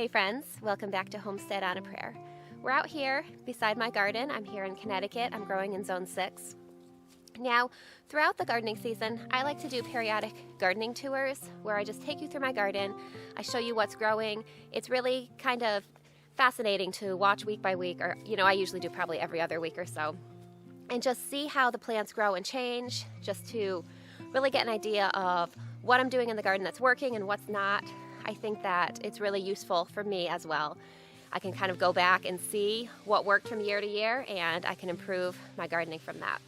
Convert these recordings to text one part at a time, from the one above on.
Hey friends, welcome back to Homestead on a Prayer. We're out here beside my garden. I'm here in Connecticut. I'm growing in Zone 6. Now, throughout the gardening season, I like to do periodic gardening tours where I just take you through my garden. I show you what's growing. It's really kind of fascinating to watch week by week, or I usually do probably every other week or so, and just see how the plants grow and change, just to really get an idea of what I'm doing in the garden that's working and what's not. I think that it's really useful for me as well. I can kind of go back and see what worked from year to year, and I can improve my gardening from that.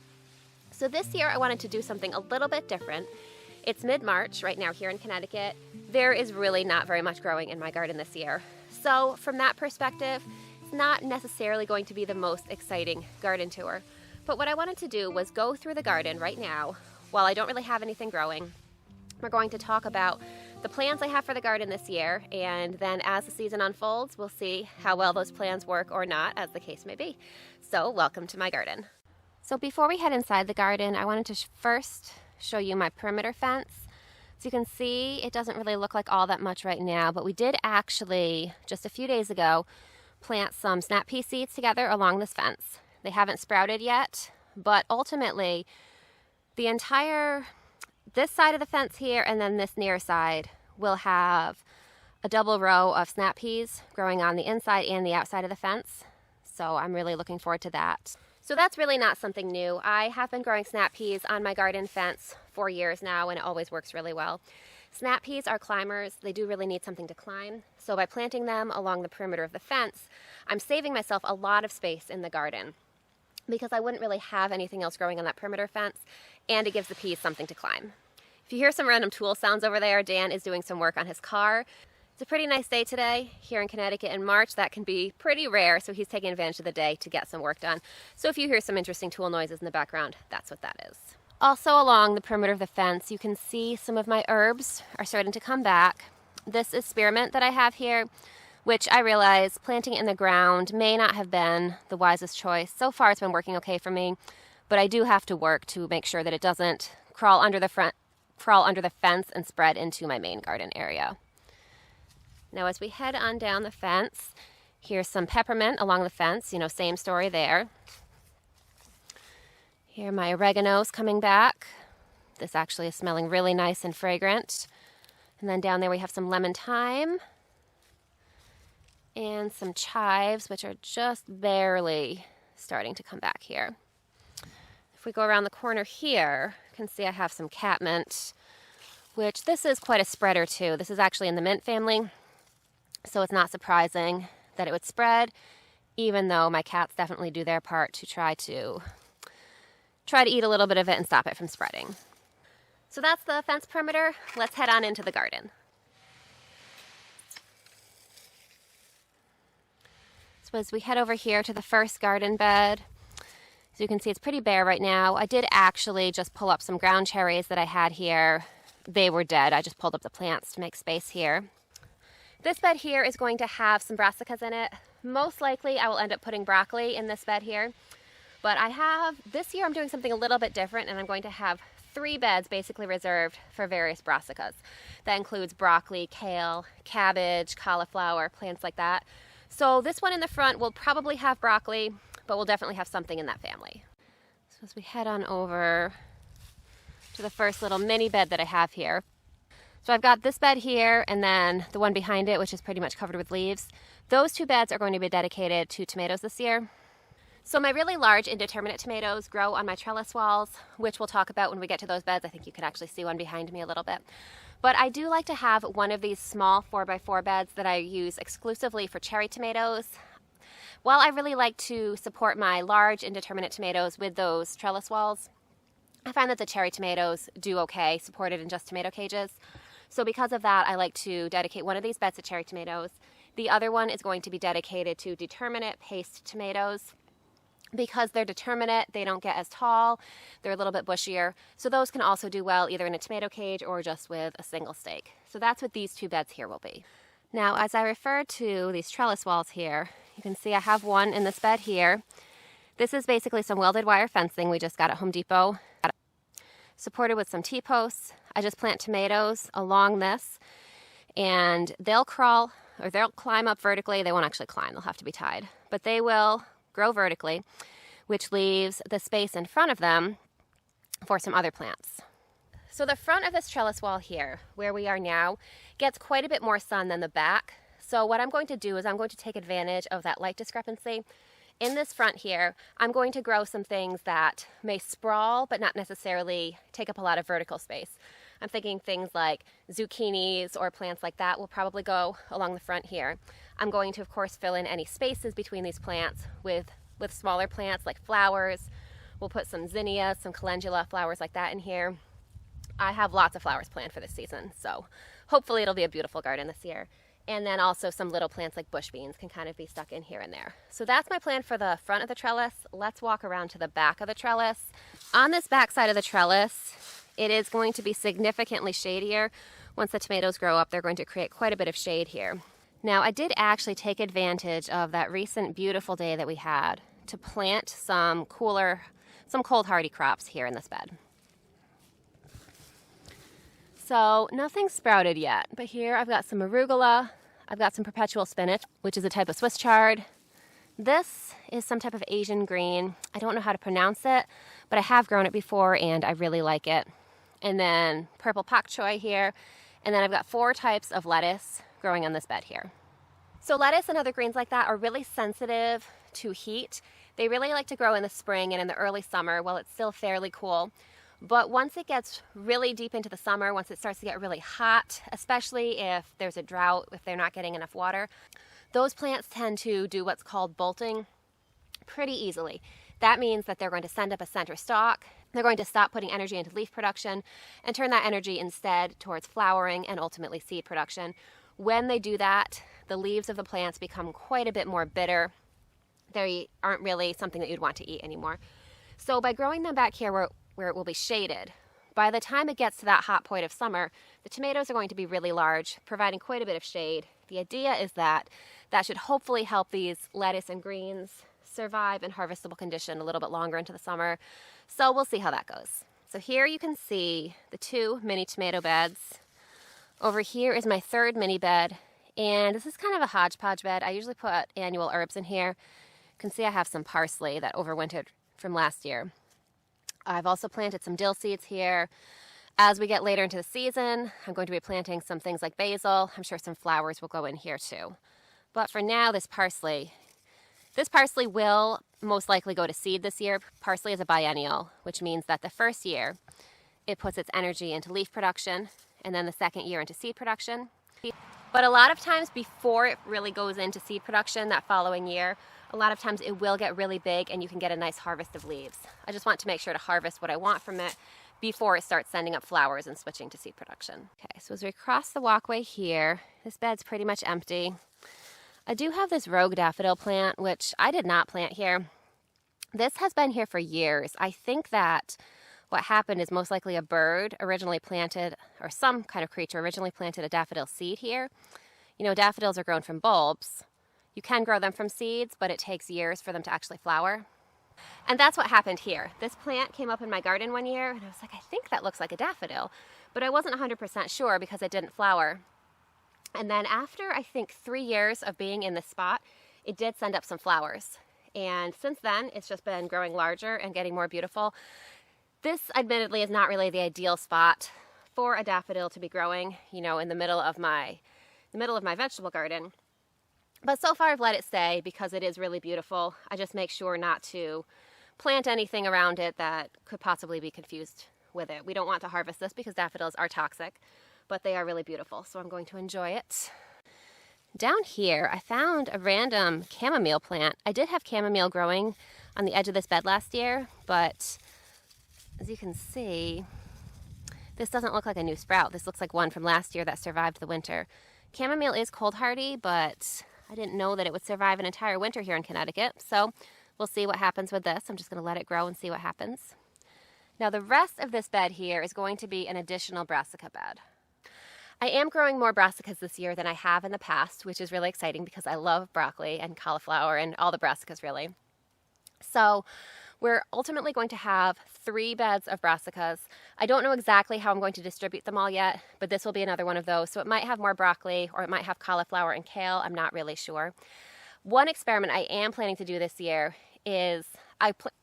So this year I wanted to do something a little bit different. It's mid-March right now here in Connecticut. There is really not very much growing in my garden this year. So from that perspective, it's not necessarily going to be the most exciting garden tour. But what I wanted to do was go through the garden right now while I don't really have anything growing. We're going to talk about the plans I have for the garden this year, and then as the season unfolds, we'll see how well those plans work or not, as the case may be. So welcome to my garden. So before we head inside the garden, I wanted to first show you my perimeter fence. So you can see it doesn't really look like all that much right now, but we did actually, just a few days ago, plant some snap pea seeds together along this fence. They haven't sprouted yet, but ultimately this side of the fence here and then this near side will have a double row of snap peas growing on the inside and the outside of the fence. So I'm really looking forward to that. So that's really not something new. I have been growing snap peas on my garden fence for years now, and it always works really well. Snap peas are climbers. They do really need something to climb. So by planting them along the perimeter of the fence, I'm saving myself a lot of space in the garden because I wouldn't really have anything else growing on that perimeter fence, and it gives the peas something to climb. If you hear some random tool sounds over there, Dan is doing some work on his car. It's a pretty nice day today here in Connecticut in March. That can be pretty rare, so he's taking advantage of the day to get some work done. So if you hear some interesting tool noises in the background, that's what that is. Also along the perimeter of the fence, you can see some of my herbs are starting to come back. This is spearmint that I have here, which I realize planting in the ground may not have been the wisest choice. So far it's been working okay for me, but I do have to work to make sure that it doesn't crawl under the fence and spread into my main garden area. Now as we head on down the fence, here's some peppermint along the fence, same story there. Here my oregano's coming back. This actually is smelling really nice and fragrant. And then down there we have some lemon thyme and some chives, which are just barely starting to come back here. If we go around the corner here, you can see I have some catmint, which this is quite a spreader too. This is actually in the mint family, so it's not surprising that it would spread, even though my cats definitely do their part to try to eat a little bit of it and stop it from spreading. So that's the fence perimeter. Let's head on into the garden. So as we head over here to the first garden bed, as you can see, it's pretty bare right now. I did actually just pull up some ground cherries that I had here. They were dead. I just pulled up the plants to make space here. This bed here is going to have some brassicas in it. Most likely I will end up putting broccoli in this bed here. But this year I'm doing something a little bit different, and I'm going to have 3 beds basically reserved for various brassicas. That includes broccoli, kale, cabbage, cauliflower, plants like that. So this one in the front will probably have broccoli, but we'll definitely have something in that family. So as we head on over to the first little mini bed that I have here. So I've got this bed here and then the one behind it, which is pretty much covered with leaves. Those 2 beds are going to be dedicated to tomatoes this year. So my really large indeterminate tomatoes grow on my trellis walls, which we'll talk about when we get to those beds. I think you can actually see one behind me a little bit. But I do like to have one of these small 4x4 beds that I use exclusively for cherry tomatoes. While I really like to support my large indeterminate tomatoes with those trellis walls, I find that the cherry tomatoes do okay supported in just tomato cages. So because of that, I like to dedicate one of these beds to cherry tomatoes. The other one is going to be dedicated to determinate paste tomatoes. Because they're determinate, they don't get as tall, they're a little bit bushier. So those can also do well either in a tomato cage or just with a single stake. So that's what these 2 beds here will be. Now, as I refer to these trellis walls here, you can see I have one in this bed here. This is basically some welded wire fencing we just got at Home Depot, supported with some T-posts. I just plant tomatoes along this, and they'll crawl or they'll climb up vertically. They won't actually climb, they'll have to be tied. But they will grow vertically, which leaves the space in front of them for some other plants. So the front of this trellis wall here, where we are now, gets quite a bit more sun than the back. So what I'm going to do is I'm going to take advantage of that light discrepancy. In this front here, I'm going to grow some things that may sprawl, but not necessarily take up a lot of vertical space. I'm thinking things like zucchinis or plants like that will probably go along the front here. I'm going to, of course, fill in any spaces between these plants with smaller plants like flowers. We'll put some zinnias, some calendula flowers like that in here. I have lots of flowers planned for this season, so hopefully it'll be a beautiful garden this year. And then also some little plants like bush beans can kind of be stuck in here and there. So that's my plan for the front of the trellis. Let's walk around to the back of the trellis. On this back side of the trellis, it is going to be significantly shadier. Once the tomatoes grow up, they're going to create quite a bit of shade here. Now, I did actually take advantage of that recent beautiful day that we had to plant some cold hardy crops here in this bed. So nothing sprouted yet, but here I've got some arugula, I've got some perpetual spinach, which is a type of Swiss chard. This is some type of Asian green. I don't know how to pronounce it, but I have grown it before and I really like it. And then purple pak choi here. And then I've got 4 types of lettuce growing on this bed here. So lettuce and other greens like that are really sensitive to heat. They really like to grow in the spring and in the early summer while it's still fairly cool. But once it gets really deep into the summer, once it starts to get really hot, especially if there's a drought, if they're not getting enough water, those plants tend to do what's called bolting pretty easily. That means that they're going to send up a center stalk, they're going to stop putting energy into leaf production and turn that energy instead towards flowering and ultimately seed production. When they do that, the leaves of the plants become quite a bit more bitter. They aren't really something that you'd want to eat anymore. So by growing them back here where it will be shaded, by the time it gets to that hot point of summer, the tomatoes are going to be really large, providing quite a bit of shade. The idea is that should hopefully help these lettuce and greens survive in harvestable condition a little bit longer into the summer. So we'll see how that goes. So here you can see the 2 mini tomato beds. Over here is my 3rd mini bed, and this is kind of a hodgepodge bed. I usually put annual herbs in here. You can see I have some parsley that overwintered from last year. I've also planted some dill seeds here. As we get later into the season, I'm going to be planting some things like basil. I'm sure some flowers will go in here too. But for now, this parsley will most likely go to seed this year. Parsley is a biennial, which means that the first year it puts its energy into leaf production, and then the second year into seed production. But a lot of times before it really goes into seed production that following year, a lot of times it will get really big and you can get a nice harvest of leaves. I just want to make sure to harvest what I want from it before it starts sending up flowers and switching to seed production. Okay, so as we cross the walkway here, this bed's pretty much empty. I do have this rogue daffodil plant, which I did not plant here. This has been here for years. I think that what happened is most likely a bird originally planted, or some kind of creature originally planted a daffodil seed here. You know, daffodils are grown from bulbs. You can grow them from seeds, but it takes years for them to actually flower. And that's what happened here. This plant came up in my garden one year, and I was like, I think that looks like a daffodil. But I wasn't 100% sure because it didn't flower. And then after, I think, 3 years of being in this spot, it did send up some flowers. And since then, it's just been growing larger and getting more beautiful. This, admittedly, is not really the ideal spot for a daffodil to be growing, you know, in the middle of my vegetable garden. But so far I've let it stay because it is really beautiful. I just make sure not to plant anything around it that could possibly be confused with it. We don't want to harvest this because daffodils are toxic, but they are really beautiful, so I'm going to enjoy it. Down here, I found a random chamomile plant. I did have chamomile growing on the edge of this bed last year, but as you can see, this doesn't look like a new sprout. This looks like one from last year that survived the winter. Chamomile is cold hardy, but I didn't know that it would survive an entire winter here in Connecticut, so we'll see what happens with this. I'm just going to let it grow and see what happens. Now the rest of this bed here is going to be an additional brassica bed. I am growing more brassicas this year than I have in the past, which is really exciting because I love broccoli and cauliflower and all the brassicas really. So We're ultimately going to have 3 beds of brassicas. I don't know exactly how I'm going to distribute them all yet, but this will be another one of those. So it might have more broccoli or it might have cauliflower and kale. I'm not really sure. One experiment I am planning to do this year is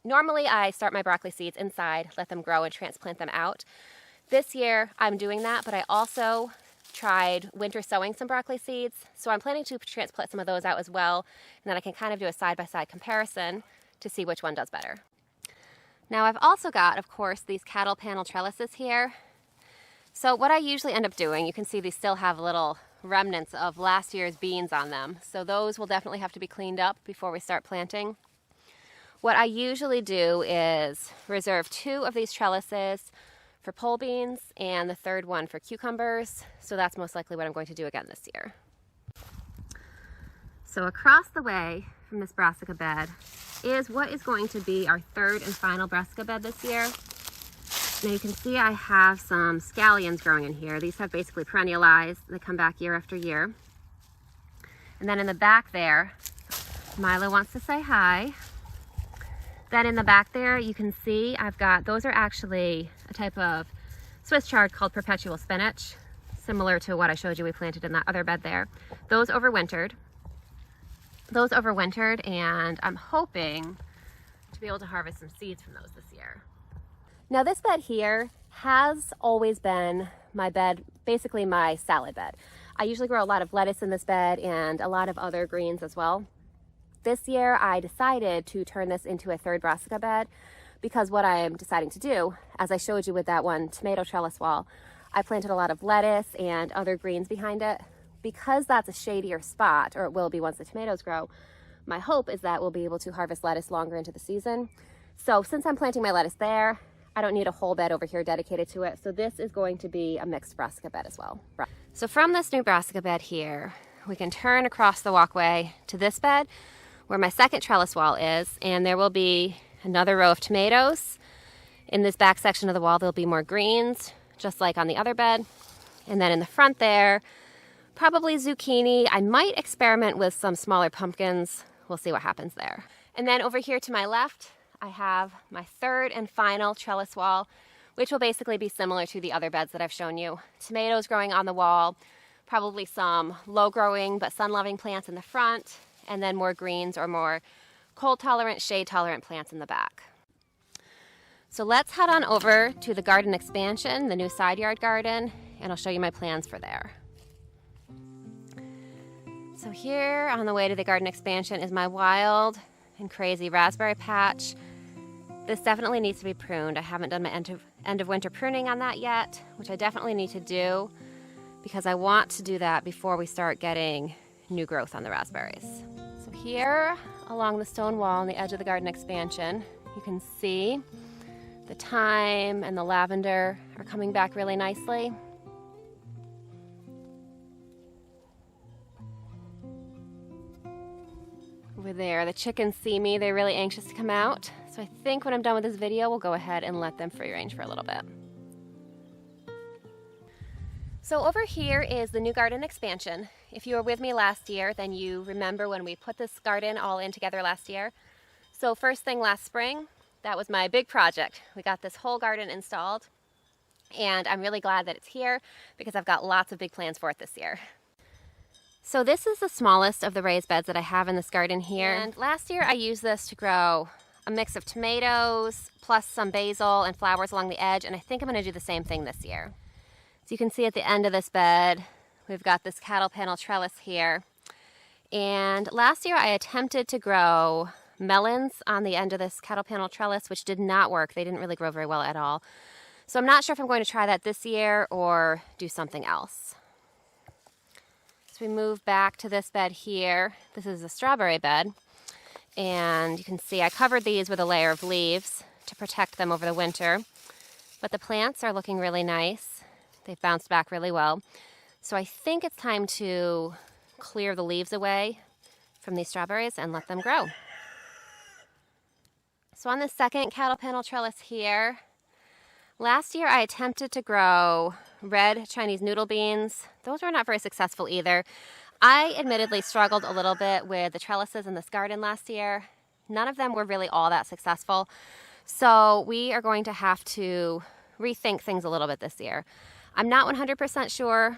normally I start my broccoli seeds inside, let them grow and transplant them out. This year I'm doing that, but I also tried winter sowing some broccoli seeds. So I'm planning to transplant some of those out as well, and then I can kind of do a side-by-side comparison to see which one does better. Now I've also got, of course, these cattle panel trellises here. So what I usually end up doing, you can see these still have little remnants of last year's beans on them. So those will definitely have to be cleaned up before we start planting. What I usually do is reserve 2 of these trellises for pole beans and the 3rd one for cucumbers. So that's most likely what I'm going to do again this year. So across the way from this brassica bed is what is going to be our 3rd and final brassica bed this year. Now you can see I have some scallions growing in here. These have basically perennialized. They come back year after year. And then in the back there, Milo wants to say hi. Then in the back there, you can see I've got, those are actually a type of Swiss chard called perpetual spinach, similar to what I showed you we planted in that other bed there. Those overwintered. And I'm hoping to be able to harvest some seeds from those this year. Now this bed here has always been my bed, basically my salad bed. I usually grow a lot of lettuce in this bed and a lot of other greens as well. This year I decided to turn this into a 3rd brassica bed because what I am deciding to do, as I showed you with that one tomato trellis wall, I planted a lot of lettuce and other greens behind it. Because that's a shadier spot, or it will be once the tomatoes grow, my hope is that we'll be able to harvest lettuce longer into the season. So since I'm planting my lettuce there, I don't need a whole bed over here dedicated to it. So this is going to be a mixed brassica bed as well. So from this new brassica bed here, we can turn across the walkway to this bed where my 2nd trellis wall is, and there will be another row of tomatoes. In this back section of the wall, there'll be more greens, just like on the other bed. And then in the front there, probably zucchini. I might experiment with some smaller pumpkins. We'll see what happens there. And then over here to my left, I have my 3rd and final trellis wall, which will basically be similar to the other beds that I've shown you. Tomatoes growing on the wall, probably some low-growing but sun-loving plants in the front, and then more greens or more cold-tolerant, shade-tolerant plants in the back. So let's head on over to the garden expansion, the new side yard garden, and I'll show you my plans for there. So here on the way to the garden expansion is my wild and crazy raspberry patch. This definitely needs to be pruned. I haven't done my end of winter pruning on that yet, which I definitely need to do because I want to do that before we start getting new growth on the raspberries. So here along the stone wall on the edge of the garden expansion, you can see the thyme and the lavender are coming back really nicely. Over there, the chickens see me. They're really anxious to come out. So I think when I'm done with this video, we'll go ahead and let them free range for a little bit. So over here is the new garden expansion. If you were with me last year, then you remember when we put this garden all in together last year. So first thing last spring, that was my big project. We got this whole garden installed, and I'm really glad that it's here because I've got lots of big plans for it this year. So this is the smallest of the raised beds that I have in this garden here. And last year I used this to grow a mix of tomatoes plus some basil and flowers along the edge, and I think I'm going to do the same thing this year. So you can see at the end of this bed, we've got this cattle panel trellis here. And last year I attempted to grow melons on the end of this cattle panel trellis, which did not work. They didn't really grow very well at all. So I'm not sure if I'm going to try that this year or do something else. We move back to this bed here. This is a strawberry bed, and you can see I covered these with a layer of leaves to protect them over the winter, but the plants are looking really nice. They've bounced back really well. So I think it's time to clear the leaves away from these strawberries and let them grow. So on the second cattle panel trellis here, last year I attempted to grow red Chinese noodle beans. Those were not very successful either. I admittedly struggled a little bit with the trellises in this garden last year. none of them were really all that successful. So we are going to have to rethink things a little bit this year. I'm not 100% sure.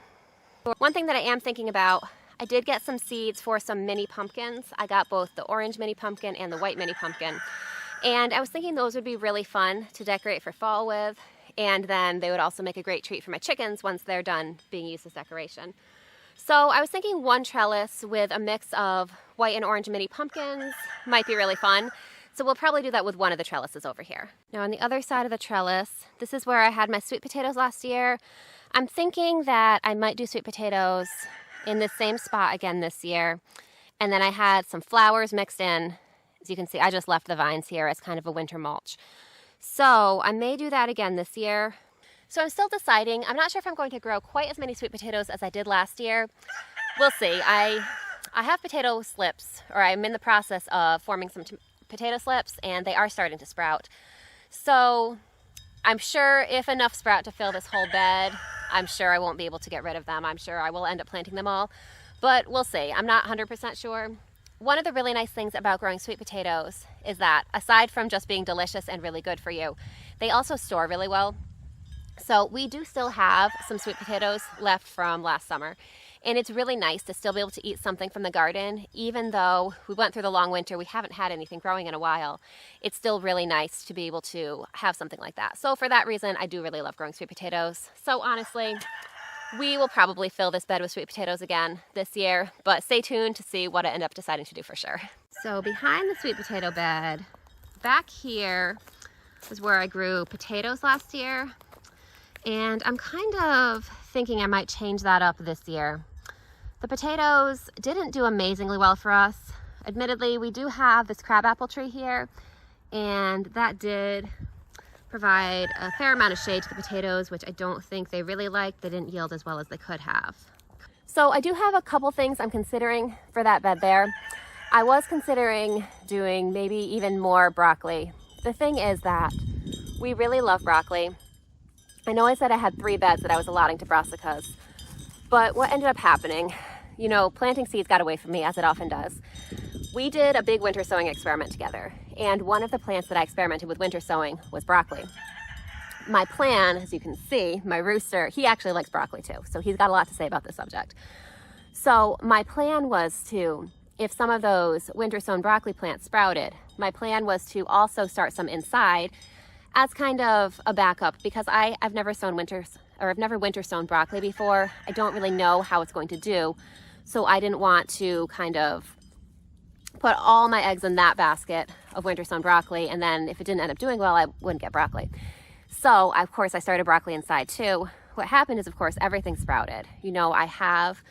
One thing that I am thinking about, I did get some seeds for some mini pumpkins. I got both the orange mini pumpkin and the white mini pumpkin. And I was thinking those would be really fun to decorate for fall with. And then they would also make a great treat for my chickens once they're done being used as decoration. So I was thinking one trellis with a mix of white and orange mini pumpkins might be really fun. So we'll probably do that with one of the trellises over here. Now on the other side of the trellis, this is where I had my sweet potatoes last year. I'm thinking that I might do sweet potatoes in the same spot again this year. And then I had some flowers mixed in. As you can see, I just left the vines here as kind of a winter mulch. So I may do that again this year. So I'm still deciding. I'm not sure if I'm going to grow quite as many sweet potatoes as I did last year. We'll see. I have potato slips, or I'm in the process of forming some potato slips, and they are starting to sprout. So I'm sure if enough sprout to fill this whole bed, I'm sure I won't be able to get rid of them. I'm sure I will end up planting them all, but we'll see. I'm not 100% sure. One of the really nice things about growing sweet potatoes is that aside from just being delicious and really good for you, they also store really well. So we do still have some sweet potatoes left from last summer, and it's really nice to still be able to eat something from the garden. Even though we went through the long winter, we haven't had anything growing in a while. It's still really nice to be able to have something like that. So for that reason, I do really love growing sweet potatoes. So honestly, we will probably fill this bed with sweet potatoes again this year, but stay tuned to see what I end up deciding to do for sure. So behind the sweet potato bed, back here is where I grew potatoes last year. And I'm kind of thinking I might change that up this year. The potatoes didn't do amazingly well for us. Admittedly, we do have this crabapple tree here, and that did provide a fair amount of shade to the potatoes, which I don't think they really liked. They didn't yield as well as they could have. So I do have a couple things I'm considering for that bed there. I was considering doing maybe even more broccoli. The thing is that we really love broccoli. I know I said I had 3 beds that I was allotting to brassicas, but what ended up happening, you know, planting seeds got away from me, as it often does. We did a big winter sowing experiment together, and one of the plants that I experimented with winter sowing was broccoli. My plan, as you can see, my rooster, he actually likes broccoli too, so he's got a lot to say about this subject. So my plan was to, if some of those winter sown broccoli plants sprouted, my plan was to also start some inside as kind of a backup, because I've never winter sown broccoli before. I don't really know how it's going to do, so I didn't want to kind of put all my eggs in that basket of winter sown broccoli, and then if it didn't end up doing well, I wouldn't get broccoli. So of course I started broccoli inside too. What happened is, of course, everything sprouted. You know, I have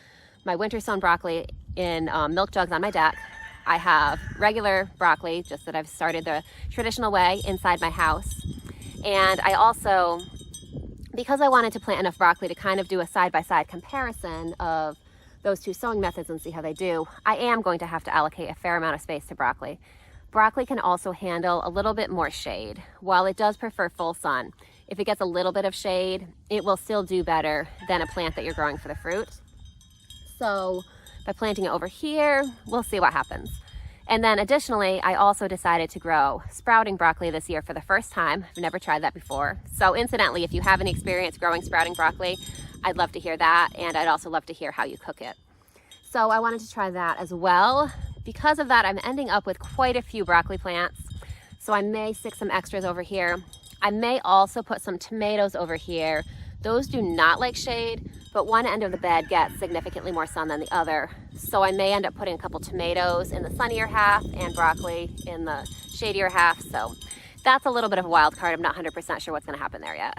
my winter sown broccoli in milk jugs on my deck. I have regular broccoli, just that I've started the traditional way inside my house. And I also, because I wanted to plant enough broccoli to kind of do a side-by-side comparison of those two sowing methods and see how they do, I am going to have to allocate a fair amount of space to broccoli. Broccoli can also handle a little bit more shade. While it does prefer full sun, if it gets a little bit of shade, it will still do better than a plant that you're growing for the fruit. So by planting it over here, we'll see what happens. And then additionally, I also decided to grow sprouting broccoli this year for the first time. I've never tried that before. So incidentally, if you have any experience growing sprouting broccoli, I'd love to hear that, and I'd also love to hear how you cook it. So I wanted to try that as well. Because of that, I'm ending up with quite a few broccoli plants. So I may stick some extras over here. I may also put some tomatoes over here. Those do not like shade, but one end of the bed gets significantly more sun than the other. So I may end up putting a couple tomatoes in the sunnier half and broccoli in the shadier half. So that's a little bit of a wild card. I'm not 100% sure what's going to happen there yet.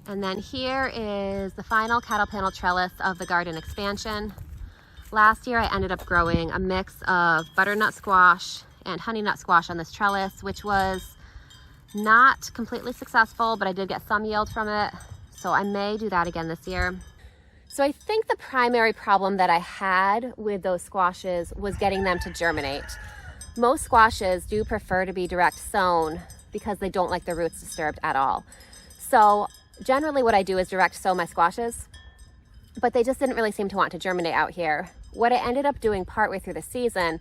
And then here is the final cattle panel trellis of the garden expansion. Last year I ended up growing a mix of butternut squash and honey nut squash on this trellis, which was not completely successful, but I did get some yield from it. So I may do that again this year. So I think the primary problem that I had with those squashes was getting them to germinate. Most squashes do prefer to be direct sown because they don't like the roots disturbed at all. So generally what I do is direct sow my squashes, but they just didn't really seem to want to germinate out here. What I ended up doing partway through the season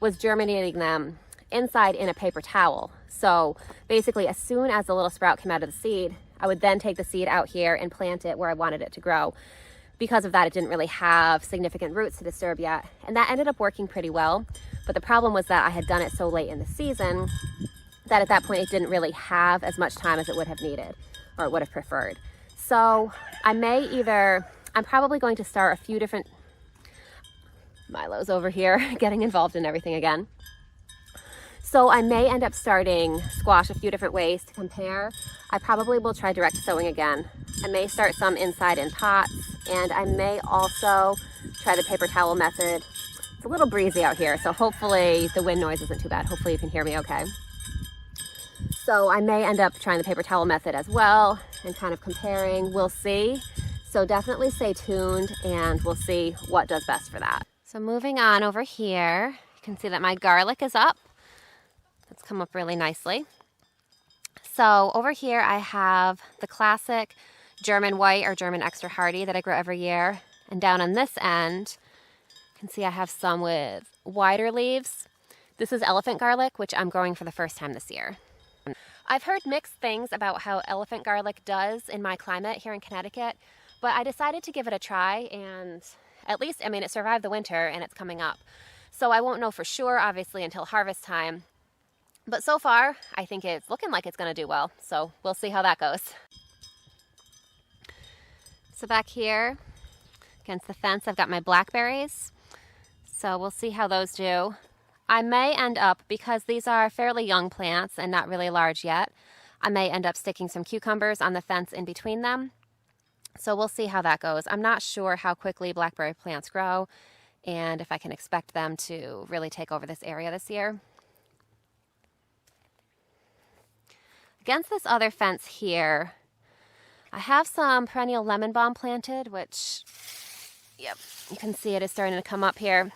was germinating them inside in a paper towel. So basically, as soon as the little sprout came out of the seed, I would then take the seed out here and plant it where I wanted it to grow. Because of that, it didn't really have significant roots to disturb yet. And that ended up working pretty well. But the problem was that I had done it so late in the season that at that point it didn't really have as much time as it would have needed or it would have preferred. So I'm probably going to start a few different, Milo's over here getting involved in everything again. So I may end up starting squash a few different ways to compare. I probably will try direct sowing again. I may start some inside in pots, and I may also try the paper towel method. It's a little breezy out here, so hopefully the wind noise isn't too bad. Hopefully you can hear me okay. So I may end up trying the paper towel method as well and kind of comparing. We'll see. So definitely stay tuned and we'll see what does best for that. So moving on over here, you can see that my garlic is up. It's come up really nicely. So over here I have the classic German white or German extra hardy that I grow every year. And down on this end, you can see I have some with wider leaves. This is elephant garlic, which I'm growing for the first time this year. I've heard mixed things about how elephant garlic does in my climate here in Connecticut, but I decided to give it a try, and at least, it survived the winter and it's coming up. So I won't know for sure, obviously, until harvest time. But so far, I think it's looking like it's going to do well. So we'll see how that goes. So back here against the fence, I've got my blackberries. So we'll see how those do. I may end up, because these are fairly young plants and not really large yet, I may end up sticking some cucumbers on the fence in between them. So we'll see how that goes. I'm not sure how quickly blackberry plants grow and if I can expect them to really take over this area this year. Against this other fence here, I have some perennial lemon balm planted, which, yep, you can see it is starting to come up here.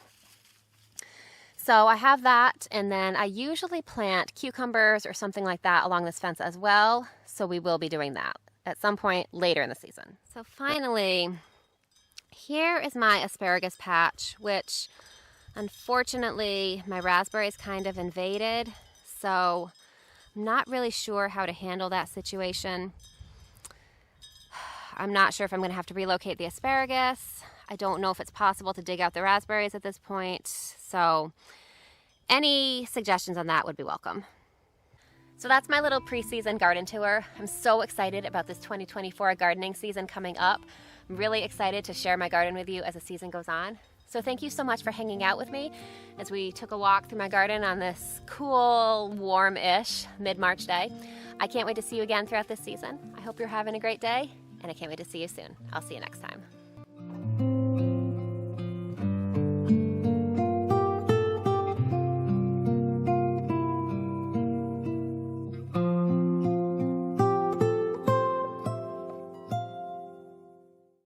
So I have that, and then I usually plant cucumbers or something like that along this fence as well. So we will be doing that at some point later in the season. So finally, here is my asparagus patch, which unfortunately my raspberries kind of invaded. So I'm not really sure how to handle that situation. I'm not sure if I'm going to have to relocate the asparagus. I don't know if it's possible to dig out the raspberries at this point. So any suggestions on that would be welcome. So that's my little pre-season garden tour. I'm so excited about this 2024 gardening season coming up. I'm really excited to share my garden with you as the season goes on. So thank you so much for hanging out with me as we took a walk through my garden on this cool, warm-ish mid-March day. I can't wait to see you again throughout this season. I hope you're having a great day, and I can't wait to see you soon. I'll see you next time.